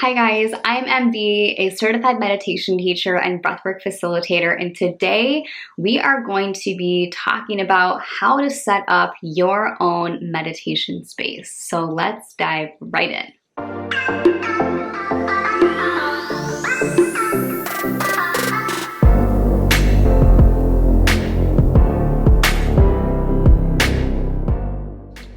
Hi guys, I'm MD, a certified meditation teacher and breathwork facilitator, and today we are going to be talking about how to set up your own meditation space. So let's dive right in.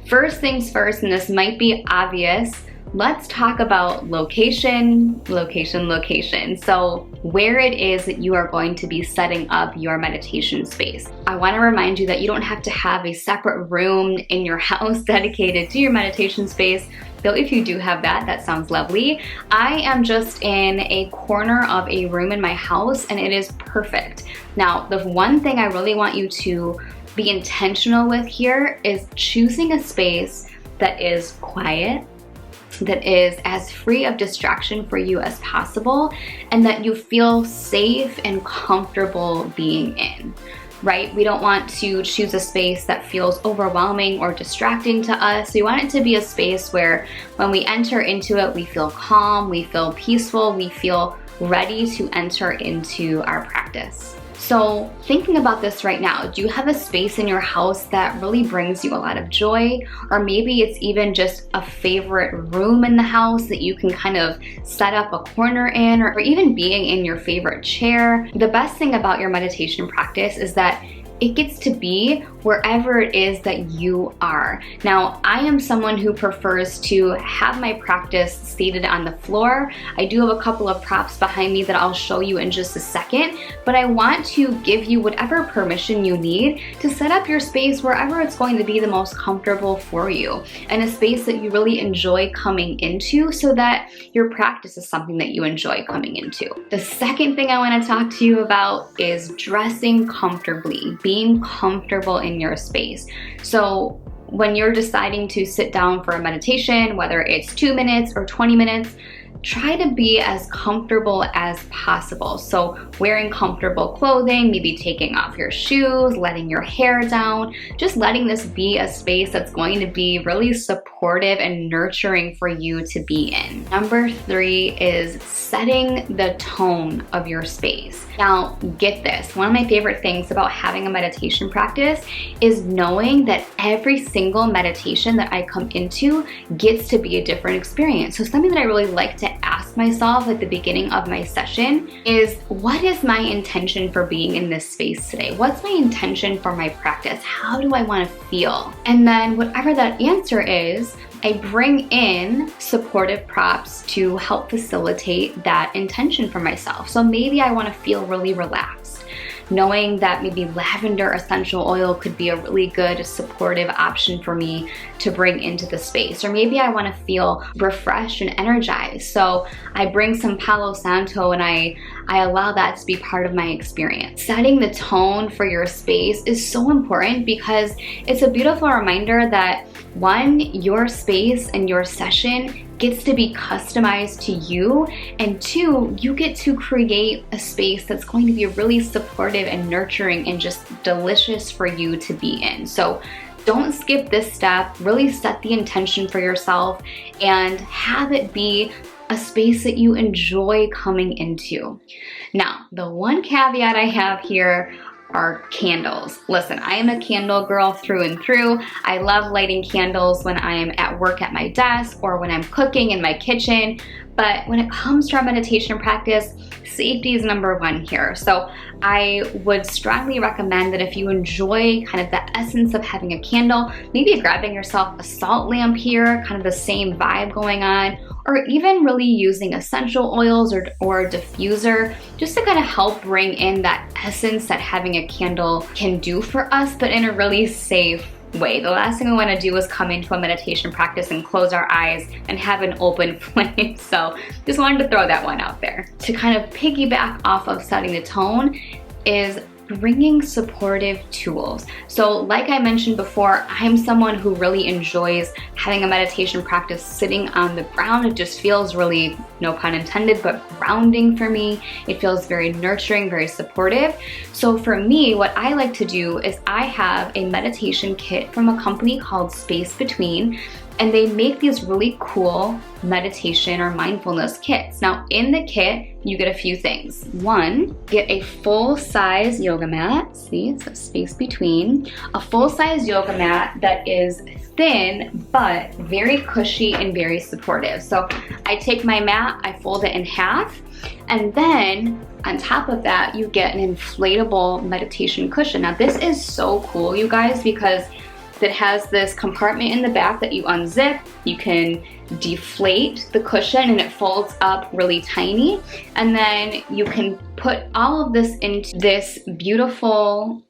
First things first, and this might be obvious, let's talk about location. So where it is that you are going to be setting up your meditation space. I want to remind you that you don't have to have a separate room in your house dedicated to your meditation space. Though if you do have that, that sounds lovely. I am just in a corner of a room in my house and it is perfect. Now, the one thing I really want you to be intentional with here is choosing a space that is quiet, that is as free of distraction for you as possible, and that you feel safe and comfortable being in, right? We don't want to choose a space that feels overwhelming or distracting to us. We want it to be a space where when we enter into it, we feel calm, we feel peaceful, we feel ready to enter into our practice. So thinking about this right now, do you have a space in your house that really brings you a lot of joy? Or maybe it's even just a favorite room in the house that you can kind of set up a corner in, or even being in your favorite chair. The best thing about your meditation practice is that it gets to be wherever it is that you are. Now, I am someone who prefers to have my practice seated on the floor. I do have a couple of props behind me that I'll show you in just a second, but I want to give you whatever permission you need to set up your space wherever it's going to be the most comfortable for you, and a space that you really enjoy coming into so that your practice is something that you enjoy coming into. The second thing I want to talk to you about is dressing comfortably, being comfortable in your space. So when you're deciding to sit down for a meditation, whether it's 2 minutes or 20 minutes, try to be as comfortable as possible. So wearing comfortable clothing, maybe taking off your shoes, letting your hair down, just letting this be a space that's going to be really supportive and nurturing for you to be in. Number 3 is setting the tone of your space. Now, get this, one of my favorite things about having a meditation practice is knowing that every single meditation that I come into gets to be a different experience. So something that I really like to ask myself at the beginning of my session is, what is my intention for being in this space today? What's my intention for my practice? How do I want to feel? And then whatever that answer is, I bring in supportive props to help facilitate that intention for myself. So maybe I want to feel really relaxed, knowing that maybe lavender essential oil could be a really good supportive option for me to bring into the space. Or maybe I want to feel refreshed and energized, so I bring some Palo Santo and I allow that to be part of my experience. Setting the tone for your space is so important because it's a beautiful reminder that, one, your space and your session gets to be customized to you, and 2, you get to create a space that's going to be really supportive and nurturing and just delicious for you to be in. So don't skip this step. Really set the intention for yourself and have it be a space that you enjoy coming into. Now, the one caveat I have here are candles. Listen, I am a candle girl through and through. I love lighting candles when I am at work at my desk or when I'm cooking in my kitchen. But when it comes to our meditation practice, safety is number 1 here. So I would strongly recommend that if you enjoy kind of the essence of having a candle, maybe grabbing yourself a salt lamp here, kind of the same vibe going on, or even really using essential oils or a diffuser just to kind of help bring in that essence that having a candle can do for us, but in a really safe way. The last thing we want to do is come into a meditation practice and close our eyes and have an open flame. So just wanted to throw that one out there. To kind of piggyback off of setting the tone is bringing supportive tools. So like I mentioned before, I'm someone who really enjoys having a meditation practice sitting on the ground. It just feels really no pun intended, but grounding for me. It feels very nurturing, very supportive. So for me, what I like to do is I have a meditation kit from a company called Space Btwn, and they make these really cool meditation or mindfulness kits. Now in the kit, you get a few things. One, get a full-size yoga mat. See, it says Space Btwn. A full-size yoga mat that is thin, but very cushy and very supportive. So I take my mat, I fold it in half, and then on top of that, you get an inflatable meditation cushion. Now this is so cool, you guys, because it has this compartment in the back that you unzip. You can deflate the cushion and it folds up really tiny. And then you can put all of this into this beautiful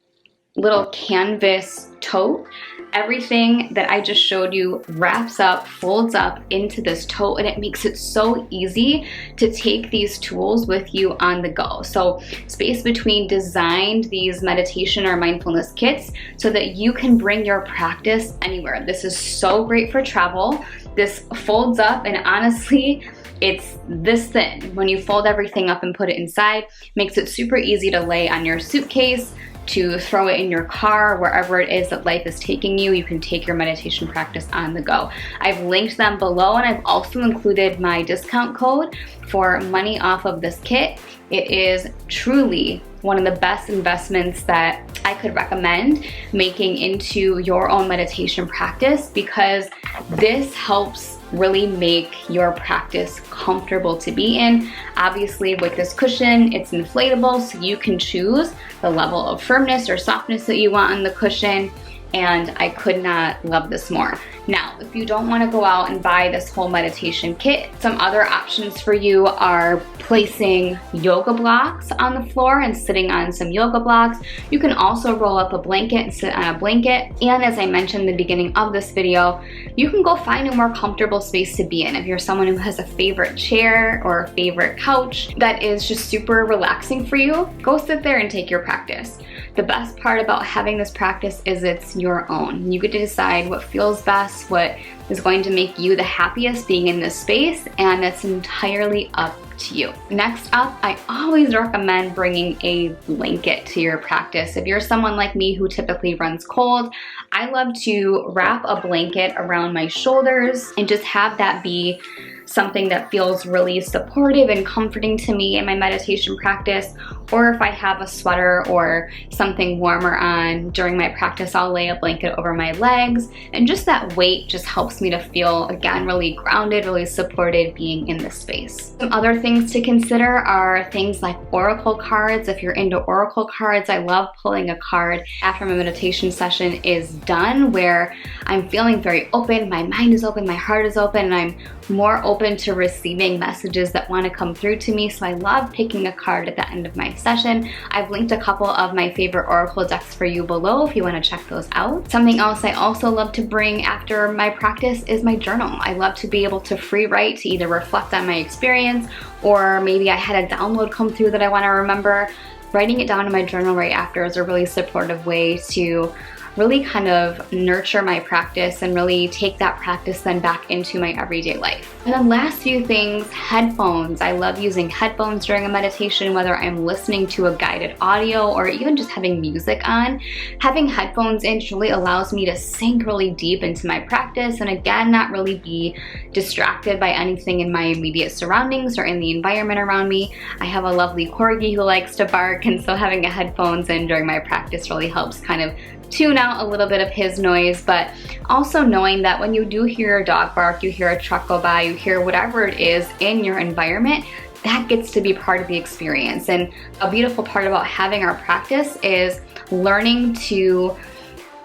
little canvas tote. Everything that I just showed you wraps up, folds up into this tote, and it makes it so easy to take these tools with you on the go. So Space Btwn designed these meditation or mindfulness kits so that you can bring your practice anywhere. This is so great for travel. This folds up, and honestly, it's this thin. When you fold everything up and put it inside, makes it super easy to lay on your suitcase, to throw it in your car, wherever it is that life is taking you. You can take your meditation practice on the go. I've linked them below, and I've also included my discount code for money off of this kit. It is truly one of the best investments that I could recommend making into your own meditation practice, because this helps really make your practice comfortable to be in. Obviously with this cushion, it's inflatable, so you can choose the level of firmness or softness that you want on the cushion, and I could not love this more. Now, if you don't want to go out and buy this whole meditation kit, some other options for you are placing yoga blocks on the floor and sitting on some yoga blocks. You can also roll up a blanket and sit on a blanket. And as I mentioned in the beginning of this video, you can go find a more comfortable space to be in. If you're someone who has a favorite chair or a favorite couch that is just super relaxing for you, go sit there and take your practice. The best part about having this practice is it's your own. You get to decide what feels best, what is going to make you the happiest being in this space, and it's entirely up to you. Next up, I always recommend bringing a blanket to your practice. If you're someone like me who typically runs cold, I love to wrap a blanket around my shoulders and just have that be something that feels really supportive and comforting to me in my meditation practice. Or if I have a sweater or something warmer on during my practice, I'll lay a blanket over my legs, and just that weight just helps me to feel, again, really grounded, really supported being in this space. Some other things to consider are things like oracle cards. If you're into oracle cards, I love pulling a card after my meditation session is done, where I'm feeling very open, my mind is open, my heart is open, and I'm more open to receiving messages that want to come through to me. So I love picking a card at the end of my session. I've linked a couple of my favorite oracle decks for you below if you want to check those out. Something else I also love to bring after my practice is my journal. I love to be able to free write, to either reflect on my experience, or maybe I had a download come through that I want to remember. Writing it down in my journal right after is a really supportive way to really kind of nurture my practice and really take that practice then back into my everyday life. And then last few things, headphones. I love using headphones during a meditation, whether I'm listening to a guided audio or even just having music on. Having headphones in really allows me to sink really deep into my practice, and again, not really be distracted by anything in my immediate surroundings or in the environment around me. I have a lovely corgi who likes to bark, and so having a headphones in during my practice really helps kind of tune out a little bit of his noise. But also knowing that when you do hear a dog bark, you hear a truck go by, you hear whatever it is in your environment, that gets to be part of the experience. And a beautiful part about having our practice is learning to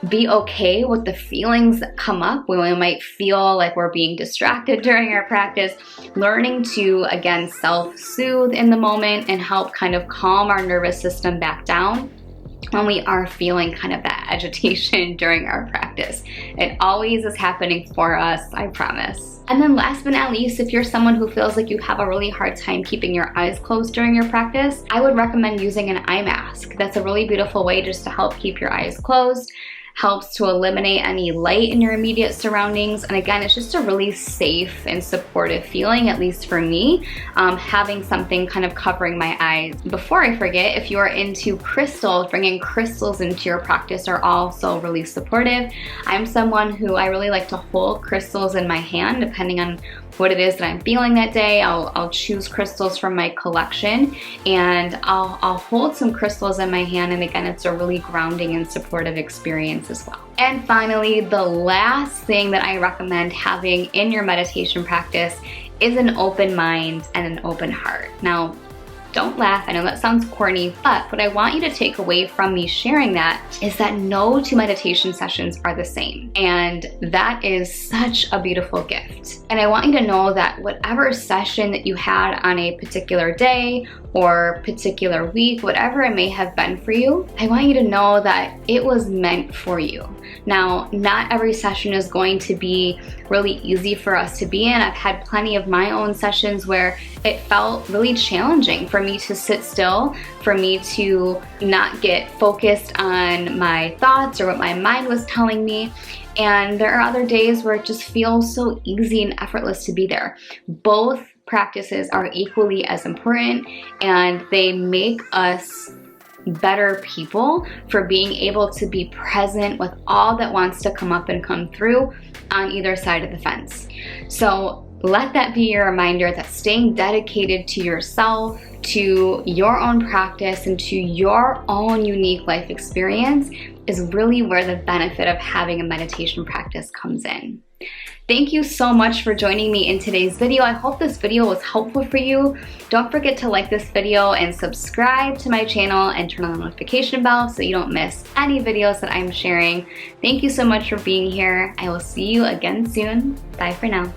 be okay with the feelings that come up when we might feel like we're being distracted during our practice. Learning to, again, self-soothe in the moment and help kind of calm our nervous system back down when we are feeling kind of that agitation during our practice. It always is happening for us, I promise. And then last but not least, if you're someone who feels like you have a really hard time keeping your eyes closed during your practice, I would recommend using an eye mask. That's a really beautiful way just to help keep your eyes closed. helps to eliminate any light in your immediate surroundings. And again, it's just a really safe and supportive feeling, at least for me, having something kind of covering my eyes. Before I forget, if you are into crystals, bringing crystals into your practice are also really supportive. I'm someone who I really like to hold crystals in my hand, depending on what it is that I'm feeling that day. I'll choose crystals from my collection, and I'll hold some crystals in my hand, and again, it's a really grounding and supportive experience as well. And finally, the last thing that I recommend having in your meditation practice is an open mind and an open heart. Now, don't laugh, I know that sounds corny, but what I want you to take away from me sharing that is that no two meditation sessions are the same. And that is such a beautiful gift. And I want you to know that whatever session that you had on a particular day or particular week, whatever it may have been for you, I want you to know that it was meant for you. Now, not every session is going to be really easy for us to be in. I've had plenty of my own sessions where it felt really challenging for me to sit still, for me to not get focused on my thoughts or what my mind was telling me. And there are other days where it just feels so easy and effortless to be there. Both practices are equally as important, and they make us better people for being able to be present with all that wants to come up and come through on either side of the fence. So let that be your reminder that staying dedicated to yourself, to your own practice, and to your own unique life experience is really where the benefit of having a meditation practice comes in. Thank you so much for joining me in today's video. I hope this video was helpful for you. Don't forget to like this video and subscribe to my channel and turn on the notification bell so you don't miss any videos that I'm sharing. Thank you so much for being here. I will see you again soon. Bye for now.